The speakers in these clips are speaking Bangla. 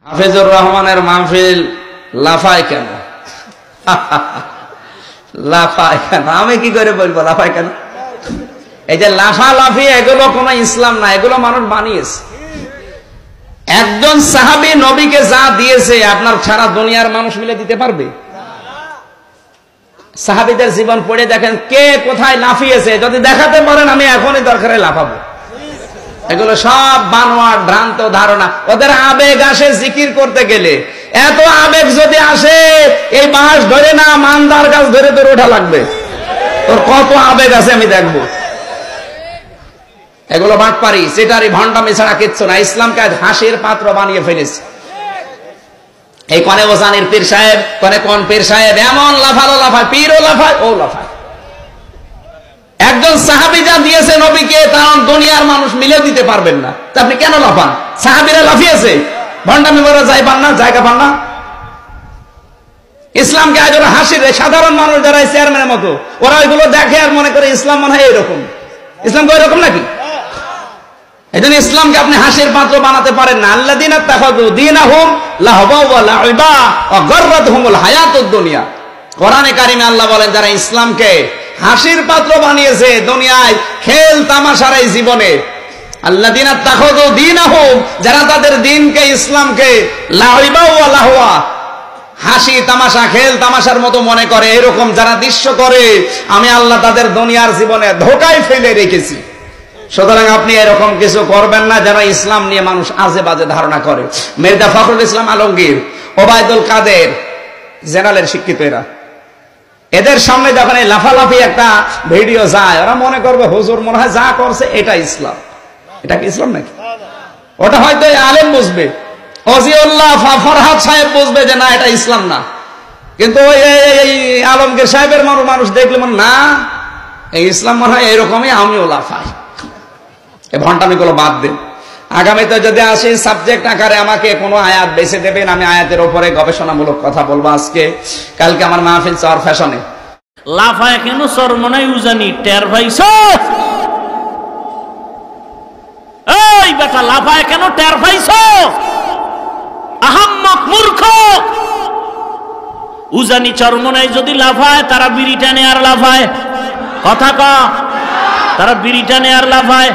হাফিজুর রহমানের মাহফিল লাফায় কেন? লাফায় কেন? আমি কি করে বলবো লাফায় কেন? এই যে লাফালাফি, এগুলো কোন ইসলাম না, এগুলো মানুষ বানিয়েছে। একজন সাহাবী নবীকে যা দিয়েছে আপনার সারা দুনিয়ার মানুষ মিলে দিতে পারবে? সাহাবীদের জীবন পড়ে দেখেন কে কোথায় লাফিয়েছে, যদি দেখাতে পারেন আমি এখনই দরকারে লাফাবো। এগুলো সব বানোয়াট ভ্রান্ত ধারণা। ওদের আবেগ আসে জিকির করতে গেলে, এত আবেগ যদি আসে এই বাঁশ ধরে না মানদার গাছ ধরে তোর ওঠা লাগবে। তোর কত আবেগ আছে আমি দেখবো। এগুলো বাটপারি সেটারি ভণ্ডামি ছাড়া কিচ্ছু না। ইসলামকে আজ হাসির পাত্র বানিয়ে ফেলেছে। এই কনে ওসানির পীর সাহেব, কনে কোন পীর সাহেব এমন লাফালো লাফায়, পীরও লাফায় ও লাফায়। একজন সাহাবী যা দিয়েছে নবীকে তা দুনিয়ার মানুষ মিলে দিতে পারবেন না, তা আপনি কেন লাফান? সাহাবীরা লাফিয়েছে, ভণ্ডামি করা যায় পান না, জায়গা পান না। ইসলামকে আজ ওরা হাসির, সাধারণ মানুষ যারা চেয়ারম্যানের মতো ওরা ওইগুলো দেখে আর মনে করে ইসলাম মনে হয় এরকম। ইসলাম কি এরকম নাকি? এই জন্য ইসলামকে আপনি হাসির পাত্র বানাতে পারেন না। আল্লাযীনা তাখাযু দীনাহুম লাহবা ওয়া লাইবা ওয়া গাররাতহুমুল হায়াতুদ দুনিয়া। কোরআনে কারিমে আল্লাহ বলেন যারা ইসলামকে হাসির পাত্র বানিয়েছে, দুনিয়ায় খেল তামাশার এই জীবনে, আল্লাযীনা তাখাযু দীনাহুম, যারা তাদের দ্বীনকে ইসলামকে লাইবা ওয়া লাহওয়া, হাসি তামাশা খেল তামাশার মতো মনে করে, এরকম যারা দৃশ্য করে আমি আল্লাহ তাদের দুনিয়ার জীবনে ধোঁকায় ফেলে রেখেছি। সুতরাং আপনি এরকম কিছু করবেন না যারা ইসলাম নিয়ে মানুষ আজে বাজে ধারণা করে। মির্জা ফখরুল ইসলাম আলমগীর, ওবায়দুল কাদের, জেনারেলের শিক্ষিত এরা, এদের সামনে যখন এই লাফালাফি একটা ভিডিও যায় ওরা মনে করবে হুজুর মনে হয় যা করছে এটা ইসলাম। এটা কি ইসলাম নাকি? ওটা হয়তো আলেম বুঝবে, ওজিউল্লাহ ফরহাদ সাহেব বুঝবে যে না এটা ইসলাম না, কিন্তু এই আলমগীর সাহেবের মানুষ দেখলে মনে না এই ইসলাম মনে হয় এরকমই, আমিও লাফাই। এই ভণ্ডামিগুলো বাদ দেন। আগামীতে যদি আসি সাবজেক্ট আকারে আমাকে কোনো আয়াত বেছে দেবেন, আমি আয়াতের উপরে গবেষণামূলক কথা বলবো। আজকে কালকে আমার মাহফিল চর ফ্যাশনে। লাফায় কেন সরমনাই উজানি টের পাইছো? এই বেটা লাফায় কেন টের পাইছো? আহাম্মক মূর্খ। উজানি চরমনাই যদি লাফায় তারা বিড়ি টানে আর লাফায়, কথা ক, তারা বিড়ি টানে আর লাফায়,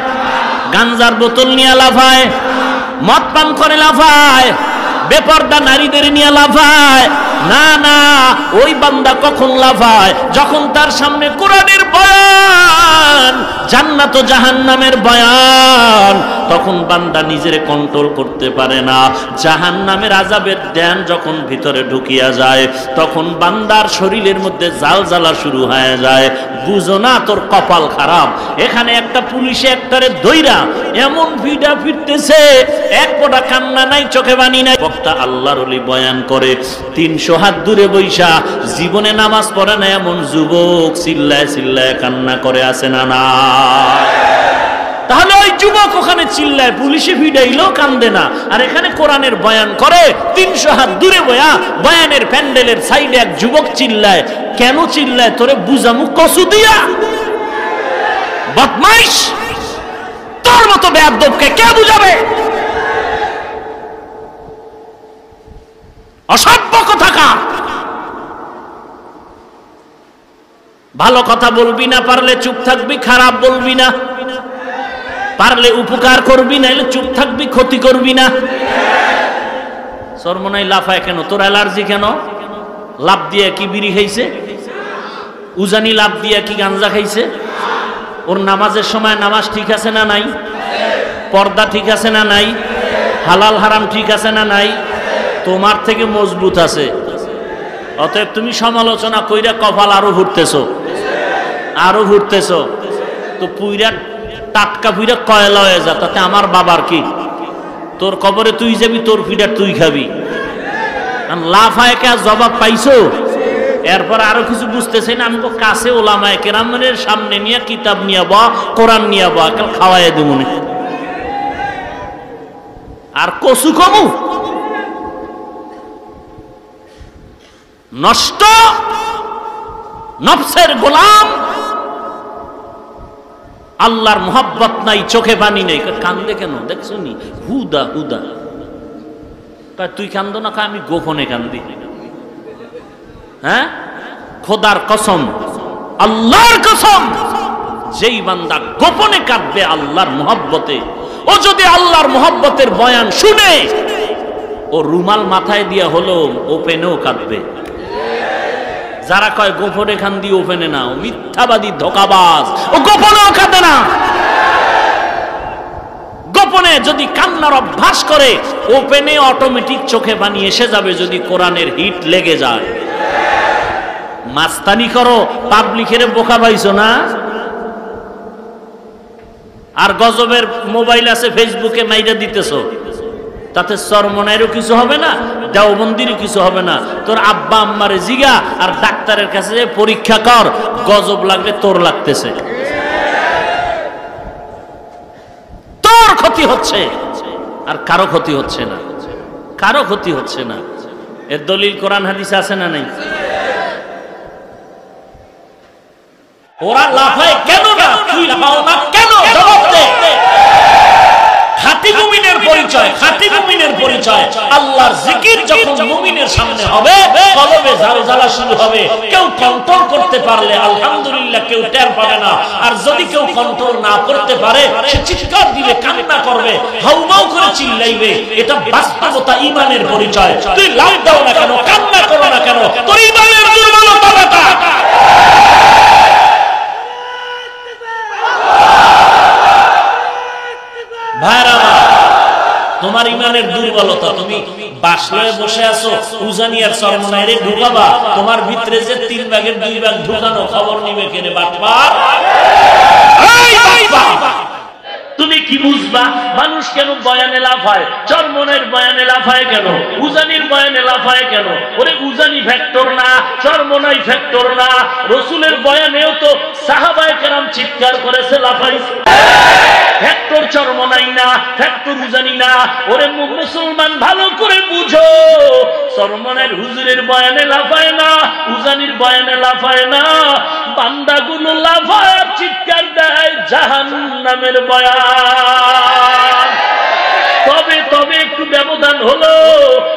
গাঞ্জার বোতল নিয়ে লাফায়, মদ পান করে লাফায়, বেপরদা নারীদের নিয়ে লাফায়। না না, ওই বান্দা কখন লাফায় যখন তার সামনে কোরআনের বয়ান, জান্নাত ও জাহান্নামের বয়ান, তখন বান্দা নিজের কন্ট্রোল করতে পারে না। জাহান্নামের আযাবের ধ্যান যখন ভিতরে ঢুকিয়া যায় তখন বান্দার শরীরের মধ্যে জালজালা শুরু হয়ে যায়। বুঝো না তোর কপাল খারাপ। এখানে একটা পুলিশে একটারে দইরা এমন ভিড়া ফিরতেছে, এক ফোঁটা কান্না নাই, চোখে বানি নাই। বক্তা আল্লাহর ওলি বয়ান করে 300 হাত দূরে বৈশা, জীবনে নামাজ পড়ে না এমন যুবক চিল্লায় চিল্লায় কান্না করে আছে না না? তাহলে ওই যুবক ওখানে চিল্লায়, পুলিশে ভিড়াইলো কান্দে না, আর এখানে কোরআনের বয়ান করে 300 হাত দূরে বয়া বয়ানের প্যান্ডেলের সাইডে এক যুবক চিল্লায়। কেন চিল্লায় তোরে বুঝামু কসু দিয়া? বদমাইশ, তোর মতো বেয়াদবকে কে বুঝাবে? অসভ্য কথাকার। ভালো কথা বলবি না, পারলে চুপ থাকবি, খারাপ বলবি না, পারলে উপকার করবি, নাইলে চুপ থাকবি, ক্ষতি করবি না। সরমনাই লাফায় কেন? তোর অ্যালার্জি কেন? লাভ দিয়ে কি বিড়ি খাইছে? উজানি লাভ দিয়ে কি গাঞ্জা খাইছে? ওর নামাজের সময় নামাজ ঠিক আছে না নাই? পর্দা ঠিক আছে না নাই? হালাল হারাম ঠিক আছে না নাই? তোমার থেকে মজবুত আছে। অতএব তুমি সমালোচনা কইরা কপাল আরো ঘুরতেছো, আরো ঘুরতেছো। তো পুইরা টাটকা পুইরা কয়লা হয়ে যা, তাতে আমার বাবার কি? তোর কবরে তুই যাবি, তোর পিঠা তুই খাবি। লাফায় কে জবাব পাইছো? এরপর আরো কিছু বুঝতেছে না। আমি তো কাছে ওলামায়ে কেরামের সামনে নিয়ে কিতাব নিয়ে বা কোরআন নিয়ে বা খাওয়াই দেব না। আর কসু কমু নষ্ট, নফসের গোলাম, আল্লাহর মোহাব্বত নাই, চোখে পানি নেই, কান্দে কেন দেখছো নি? হুদা হুদা তুই কান্দো না, আমি গোপনে কান্দি। হ্যাঁ, খোদার কসম, আল্লাহর কসম, যেই বান্দা গোপনে কাঁদবে আল্লাহর মুহাব্বতে, ও যদি আল্লাহর মুহাব্বতের বয়ান শুনে ও রুমাল মাথায় দিয়া হলো ওপেনেও কাঁদবে। যারা কয় গোপনে কান্দি ওপেনে না, ও মিথ্যাবাদী, ধোঁকাবাজ, ও গোপনেও কাঁদে না। গোপনে যদি কান্নার অভ্যাস করে ওপেনে অটোমেটিক চোখে পানি এসে যাবে যদি কোরআনের হিট লেগে যায়। মাস্তানি করো, পাবলিকের বোকা পাইছো না? আর গজবের মোবাইল আছে, ফেসবুকে মাইরা দিতেছো, তাতে চরমনাইরও কিছু হবে না, দেওবন্দিরও কিছু হবে না। তোর আব্বা আম্মারে জিগা আর ডাক্তারের কাছে পরীক্ষা কর, গজব লাগলে তোর লাগতেছে, তোর ক্ষতি হচ্ছে আর কারো ক্ষতি হচ্ছে না, কারো ক্ষতি হচ্ছে না। এর দলিল কোরআন হাদিস আছে না নাই? ওরা লাফায় কেন না? তুই লাফাও না কেন? জবাব দে। খাঁটি মুমিনের পরিচয়, খাঁটি মুমিনের পরিচয় আল্লাহর জিকির যখন মুমিনের সামনে হবে, কলবে ঝালঝালা শুরু হবে। কেউ কন্ট্রোল করতে পারলে আলহামদুলিল্লাহ, কেউ টের পাবে না। আর যদি কেউ কন্ট্রোল না করতে পারে, সে চিৎকার দিবে, কান্না করবে, হাউমাউ করে চিল্লাইবে। এটা বাস্তবতা, ঈমানের পরিচয়। তুই লাভ দাও না কেন, কান্না করো না কেন? তোর ঈমানের দুর্বলতা। তোমার ইমানের দুর্বলতা। তুমি বাসলয়ে বসে আছো, উজানিয়ার চরমনাইরে ঢুকাবা, তোমার ভিতরে যে 3 ভাগের 2 ভাগ ঢুকানো, খবর নিবে কেনে? বাটপার। তুমি কি বুঝবা মানুষ কেন বয়ানে লাফায়? চরমনের বয়ানে লাফায় কেন? উজানির বয়ানে লাফায় কেন? ওরে উজানি ফ্যাক্টর না, চরমনাই ফ্যাক্টর না। রসুলের বয়ানেও তো সাহাবায়ে কেরাম চিৎকার করেছে, লাফাইছে। ফ্যাক্টর চরমনাই না, ফ্যাক্টর উজানি না। ওরে মুসলমান ভালো করে বুঝো, চরমনের হুজুরের বয়ানে লাফায় না, উজানির বয়ানে লাফায় না। বান্দাগুলো লাফায় চিৎকার দেয় জাহান্নামের বয়ান। তবে একটু ব্যবধান হলো।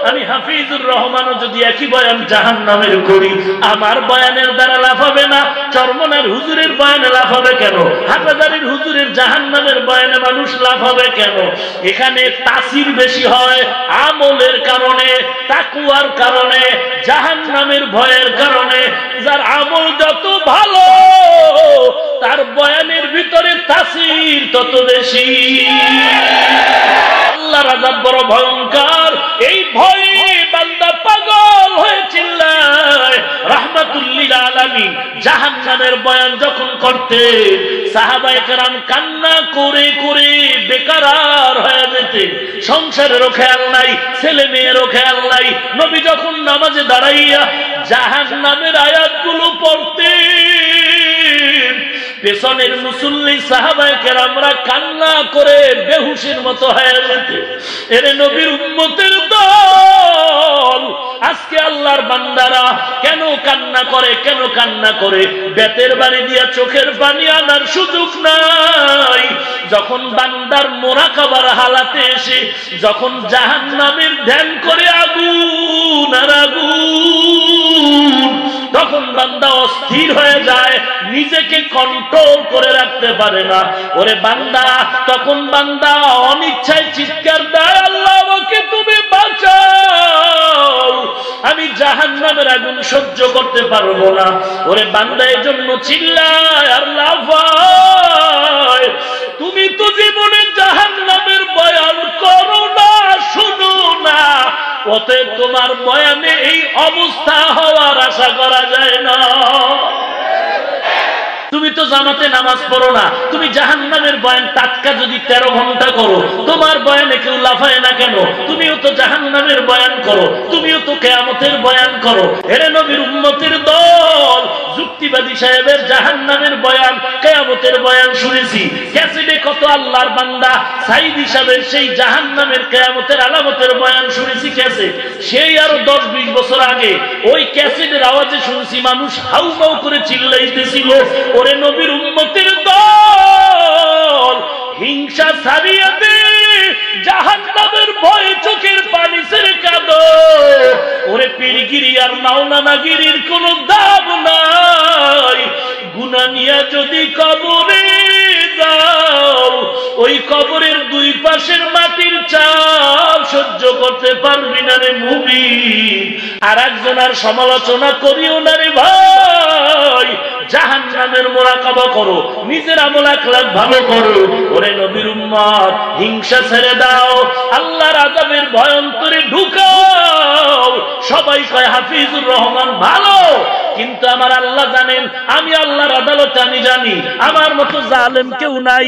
আমি হাফিজুর রহমানও যদি একই বয়ান জাহান্নামের করি, আমার বয়ানের দ্বারা লাফাবে না। চরমনার হুজুরের বয়ানে লাফাবে কেন? হাটাজারির হুজুরের জাহান্নামের বয়ানে মানুষ লাফাবে কেন? এখানে তাসির বেশি হয় আমলের কারণে, তাকওয়ার কারণে, জাহান্নামের ভয়ের কারণে। যার আমল যত ভালো, তার বয়ানের ভিতরে তাসির তত বেশি। আল্লাহর আযাব বড় ভয়ঙ্কর। এই ভয়ে বান্দা পাগল হয়ে চিল্লায়। রাহমাতুল লিল আলামিন জাহান্নামের বয়ান যখন করতে, সাহাবায়ে কেরাম কান্না করে করে বেকারার হয়ে যেতে। সংসারেরও খেয়াল নাই, ছেলে মেয়েরও খেয়াল নাই। নবী যখন নামাজে দাঁড়াইয়া জাহান্নামের আয়াতগুলো পড়তেন, পেছনের মুসল্লি সাহাবায়ে কেরামরা কান্না করে বেহুশের মতো হয়ে যেতে। এরে নবীর উম্মতের দল, আজকে আল্লাহর বান্দারা কেন কান্না করে? কেন কান্না করে? বেতের বাড়ি দিয়া চোখের পানি আনার সুযোগ নাই। যখন বান্দার মোরাকাবার হালাতে এসে যখন জাহান্নামের ধ্যান করে আগুন আর আগুন, তখন বান্দা অস্থির হয়ে যায়, নিজেকে কন্ট্রোল করে রাখতে পারে না। ওরে বান্দা, তখন বান্দা অনিচ্ছায় চিৎকার দেয়, আল্লাহ আমাকে তুমি বাঁচাও, আমি জাহান্নামের আগুন সহ্য করতে পারবো না। ওরে বান্দা এজন্য চিল্লায় আর লাফায়, তুমি তো জীবনে জাহান্নামের বয়ান করো না, শুনো না, অতএব তোমার বয়ানে এই অবস্থা হওয়ার আশা করা যায় না। তুমি তো জামাতে নামাজ পড়ো না, তুমি জাহান্নামের বয়ান টাটকা যদি 13 ঘন্টা করো, তোমার বয়ানে কেউ লাফায় না কেন? তুমিও তো জাহান্নামের বয়ান করো, তুমিও তো কিয়ামতের বয়ান করো। এরে নবীর উম্মতের দল, যুক্তিবাদী সাহেবের জাহান্নামের বয়ান, কিয়ামতের বয়ান শুনেছি ক্যাসেটে। কত আল্লাহর বান্দা সাইদি সাহেবের সেই জাহান্নামের কিয়ামতের আলামতের বয়ান শুনেছি ক্যাসেট। সেই আরো 10-20 বছর আগে ওই ক্যাসেটের আওয়াজে শুনছি মানুষ হাউমাউ করে চিল্লাইতেছিল। ওরে নবীর উম্মতের দল, হিংসা ছাড়িয়ে দে, জাহান্নামের ভয়ে চোখের পানি ছেড়ে কাঁদো। ওরে পীরগিরি আর মাওলানাগিরির কোনো দাম নাই। গুনাহ নিয়ে যদি কবরে যাও, ওই কবরের দুই পাশের মাটির চাপ সহ্য করতে পারবি না রে মুমিন। আর একজনের সমালোচনা করিও না রে ভাই। জাহান্নামের মুরাকাবা করো, নিজের আমল আখলাক ভালো করো। ওরে নবীর উম্মত, হিংসা ছেড়ে দাও, আল্লাহর আযাবের ভয় অন্তরে ঢুকাও। সবাই কয় হাফিজুর রহমান ভালো, কিন্তু আমার আল্লাহ জানেন, আমি আল্লাহর আদালতে আমি জানি আমার মতো জালেম কেউ নাই।